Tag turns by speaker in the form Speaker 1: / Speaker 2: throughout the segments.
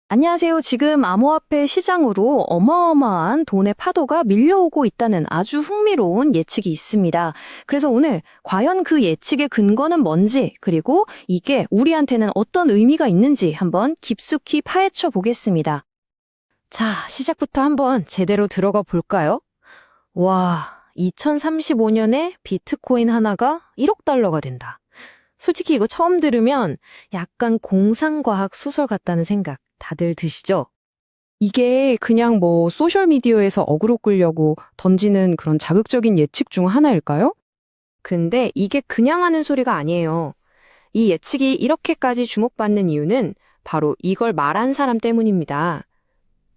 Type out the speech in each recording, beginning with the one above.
Speaker 1: 안녕하세요. 지금 암호화폐 시장으로 어마어마한 돈의 파도가 밀려오고 있다는 아주 흥미로운 예측이 있습니다. 그래서 오늘 과연 그 예측의 근거는 뭔지, 그리고 이게 우리한테는 어떤 의미가 있는지 한번 깊숙이 파헤쳐 보겠습니다. 자, 시작부터 한번 제대로 들어가 볼까요? 와, 2035년에 비트코인 하나가 1억 달러가 된다. 솔직히 이거 처음 들으면 약간 공상과학 소설 같다는 생각 다들 드시죠?
Speaker 2: 이게 그냥 소셜미디어에서 어그로 끌려고 던지는 그런 자극적인 예측 중 하나일까요?
Speaker 1: 근데 이게 그냥 하는 소리가 아니에요. 이 예측이 이렇게까지 주목받는 이유는 바로 이걸 말한 사람 때문입니다.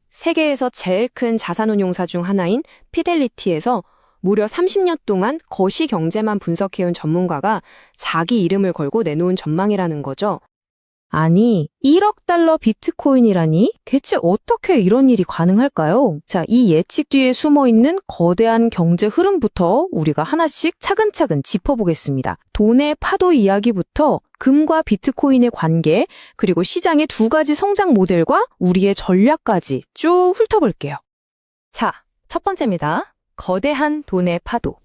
Speaker 1: 세계에서 제일 큰 자산운용사 중 하나인 피델리티에서 무려 30년 동안 거시 경제만 분석해온 전문가가 자기 이름을 걸고 내놓은 전망이라는 거죠.
Speaker 2: 아니, 1억 달러 비트코인이라니? 대체 어떻게 이런 일이 가능할까요? 자, 이 예측 뒤에 숨어 있는 거대한 경제 흐름부터 우리가 하나씩 차근차근 짚어보겠습니다. 돈의 파도 이야기부터 금과 비트코인의 관계, 그리고 시장의 두 가지 성장 모델과 우리의 전략까지 쭉 훑어볼게요.
Speaker 1: 자, 첫 번째입니다. 거대한 돈의 파도.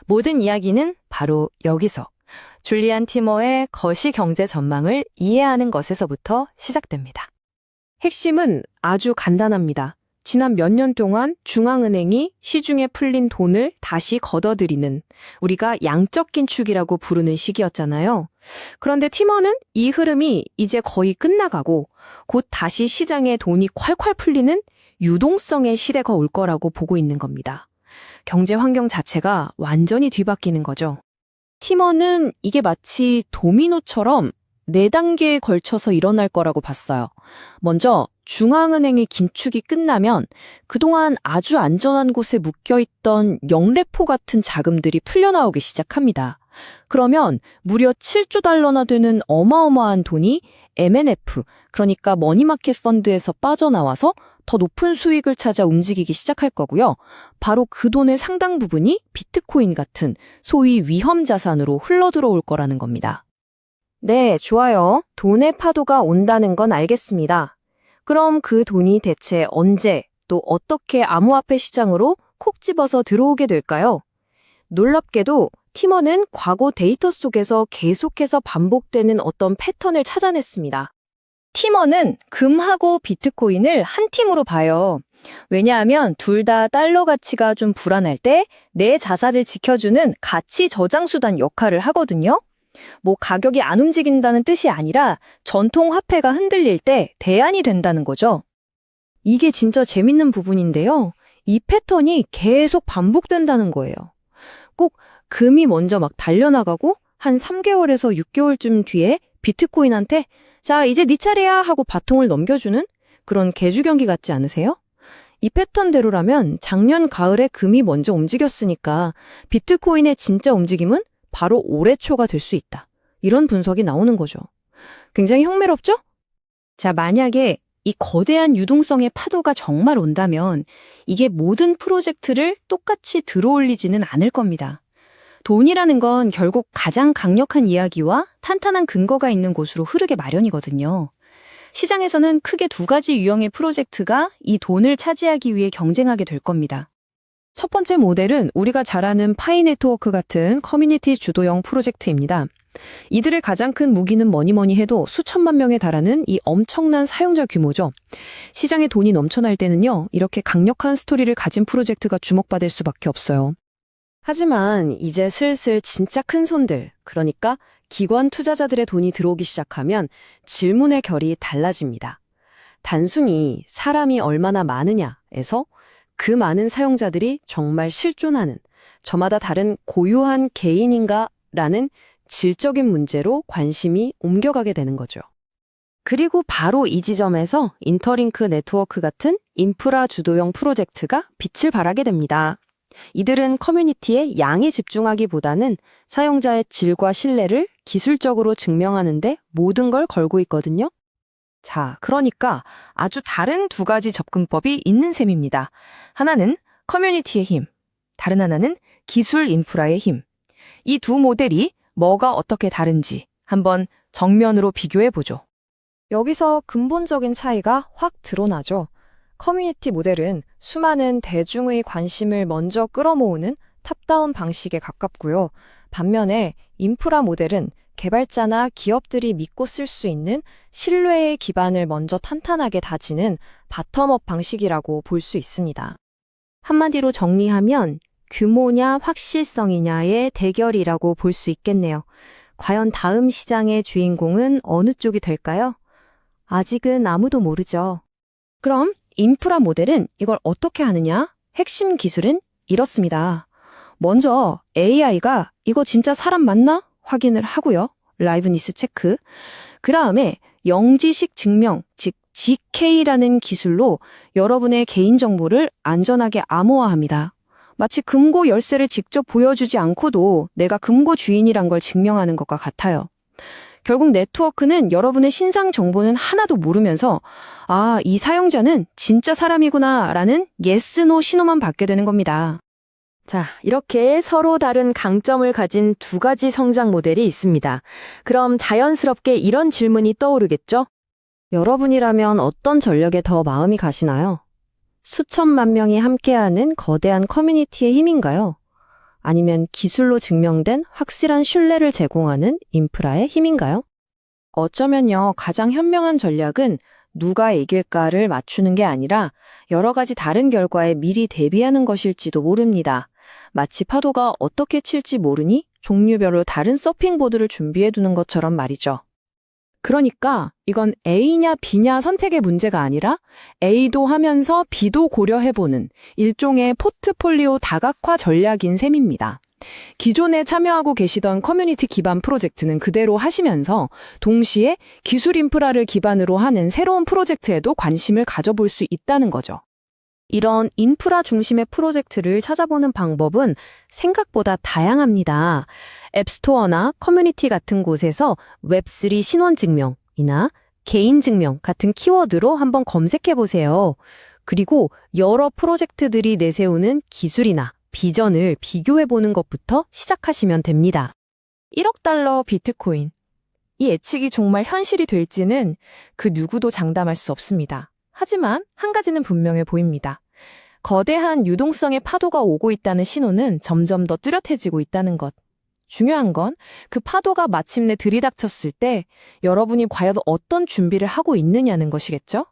Speaker 1: 모든 이야기는 바로 여기서 줄리안 티머의 거시 경제 전망을 이해하는 것에서부터 시작됩니다.
Speaker 2: 핵심은 아주 간단합니다. 지난 몇 년 동안 중앙은행이 시중에 풀린 돈을 다시 걷어들이는 우리가 양적 긴축이라고 부르는 시기였잖아요. 그런데 티머는 이 흐름이 이제 거의 끝나가고 곧 다시 시장에 돈이 콸콸 풀리는 유동성의 시대가 올 거라고 보고 있는 겁니다. 경제 환경 자체가 완전히 뒤바뀌는 거죠. 티머는 이게 마치 도미노처럼 4단계에 걸쳐서 일어날 거라고 봤어요. 먼저 중앙은행의 긴축이 끝나면 그동안 아주 안전한 곳에 묶여있던 영레포 같은 자금들이 풀려나오기 시작합니다. 그러면 무려 7조 달러나 되는 어마어마한 돈이 MNF, 그러니까 머니마켓 펀드에서 빠져나와서 더 높은 수익을 찾아 움직이기 시작할 거고요. 바로 그 돈의 상당 부분이 비트코인 같은 소위 위험 자산으로 흘러들어올 거라는 겁니다.
Speaker 1: 네, 좋아요. 돈의 파도가 온다는 건 알겠습니다. 그럼 그 돈이 대체 언제 또 어떻게 암호화폐 시장으로 콕 집어서 들어오게 될까요? 놀랍게도 티머는 과거 데이터 속에서 계속해서 반복되는 어떤 패턴을 찾아냈습니다. 티머는 금하고 비트코인을 한 팀으로 봐요. 왜냐하면 둘 다 달러 가치가 좀 불안할 때 내 자산을 지켜주는 가치 저장 수단 역할을 하거든요. 가격이 안 움직인다는 뜻이 아니라 전통 화폐가 흔들릴 때 대안이 된다는 거죠. 이게 진짜 재밌는 부분인데요. 이 패턴이 계속 반복된다는 거예요. 꼭 금이 먼저 막 달려나가고 한 3개월에서 6개월쯤 뒤에 비트코인한테 자, 이제 네 차례야 하고 바통을 넘겨주는 그런 개주 경기 같지 않으세요? 이 패턴대로라면 작년 가을에 금이 먼저 움직였으니까 비트코인의 진짜 움직임은 바로 올해 초가 될 수 있다. 이런 분석이 나오는 거죠. 굉장히 흥미롭죠? 자, 만약에 이 거대한 유동성의 파도가 정말 온다면 이게 모든 프로젝트를 똑같이 들어올리지는 않을 겁니다. 돈이라는 건 결국 가장 강력한 이야기와 탄탄한 근거가 있는 곳으로 흐르게 마련이거든요. 시장에서는 크게 두 가지 유형의 프로젝트가 이 돈을 차지하기 위해 경쟁하게 될 겁니다.
Speaker 2: 첫 번째 모델은 우리가 잘 아는 파이 네트워크 같은 커뮤니티 주도형 프로젝트입니다. 이들의 가장 큰 무기는 뭐니 해도 수천만 명에 달하는 이 엄청난 사용자 규모죠. 시장에 돈이 넘쳐날 때는요, 이렇게 강력한 스토리를 가진 프로젝트가 주목받을 수밖에 없어요.
Speaker 1: 하지만 이제 슬슬 진짜 큰 손들, 그러니까 기관 투자자들의 돈이 들어오기 시작하면 질문의 결이 달라집니다. 단순히 사람이 얼마나 많으냐에서 그 많은 사용자들이 정말 실존하는, 저마다 다른 고유한 개인인가라는 질적인 문제로 관심이 옮겨가게 되는 거죠. 그리고 바로 이 지점에서 인터링크 네트워크 같은 인프라 주도형 프로젝트가 빛을 발하게 됩니다. 이들은 커뮤니티에 양에 집중하기보다는 사용자의 질과 신뢰를 기술적으로 증명하는데 모든 걸 걸고 있거든요. 자, 그러니까 아주 다른 두 가지 접근법이 있는 셈입니다. 하나는 커뮤니티의 힘, 다른 하나는 기술 인프라의 힘. 이 두 모델이 뭐가 어떻게 다른지 한번 정면으로 비교해 보죠.
Speaker 2: 여기서 근본적인 차이가 확 드러나죠. 커뮤니티 모델은 수많은 대중의 관심을 먼저 끌어모으는 탑다운 방식에 가깝고요. 반면에 인프라 모델은 개발자나 기업들이 믿고 쓸 수 있는 신뢰의 기반을 먼저 탄탄하게 다지는 바텀업 방식이라고 볼 수 있습니다.
Speaker 1: 한마디로 정리하면 규모냐 확실성이냐의 대결이라고 볼 수 있겠네요. 과연 다음 시장의 주인공은 어느 쪽이 될까요? 아직은 아무도 모르죠.
Speaker 2: 그럼 인프라 모델은 이걸 어떻게 하느냐? 핵심 기술은 이렇습니다. 먼저 AI가 이거 진짜 사람 맞나? 확인을 하고요. 라이브니스 체크. 그 다음에 영지식 증명, 즉 GK라는 기술로 여러분의 개인정보를 안전하게 암호화합니다. 마치 금고 열쇠를 직접 보여주지 않고도 내가 금고 주인이란 걸 증명하는 것과 같아요. 결국 네트워크는 여러분의 신상 정보는 하나도 모르면서 아, 이 사용자는 진짜 사람이구나 라는 yes, no 신호만 받게 되는 겁니다.
Speaker 1: 자, 이렇게 서로 다른 강점을 가진 두 가지 성장 모델이 있습니다. 그럼 자연스럽게 이런 질문이 떠오르겠죠? 여러분이라면 어떤 전략에 더 마음이 가시나요? 수천만 명이 함께하는 거대한 커뮤니티의 힘인가요? 아니면 기술로 증명된 확실한 신뢰를 제공하는 인프라의 힘인가요?
Speaker 2: 어쩌면요, 가장 현명한 전략은 누가 이길까를 맞추는 게 아니라 여러 가지 다른 결과에 미리 대비하는 것일지도 모릅니다. 마치 파도가 어떻게 칠지 모르니 종류별로 다른 서핑보드를 준비해 두는 것처럼 말이죠. 그러니까 이건 A냐 B냐 선택의 문제가 아니라 A도 하면서 B도 고려해보는 일종의 포트폴리오 다각화 전략인 셈입니다. 기존에 참여하고 계시던 커뮤니티 기반 프로젝트는 그대로 하시면서 동시에 기술 인프라를 기반으로 하는 새로운 프로젝트에도 관심을 가져볼 수 있다는 거죠.
Speaker 1: 이런 인프라 중심의 프로젝트를 찾아보는 방법은 생각보다 다양합니다. 앱스토어나 커뮤니티 같은 곳에서 웹3 신원증명이나 개인증명 같은 키워드로 한번 검색해보세요. 그리고 여러 프로젝트들이 내세우는 기술이나 비전을 비교해보는 것부터 시작하시면 됩니다.
Speaker 2: 1억 달러 비트코인. 이 예측이 정말 현실이 될지는 그 누구도 장담할 수 없습니다. 하지만 한 가지는 분명해 보입니다. 거대한 유동성의 파도가 오고 있다는 신호는 점점 더 뚜렷해지고 있다는 것. 중요한 건 그 파도가 마침내 들이닥쳤을 때 여러분이 과연 어떤 준비를 하고 있느냐는 것이겠죠?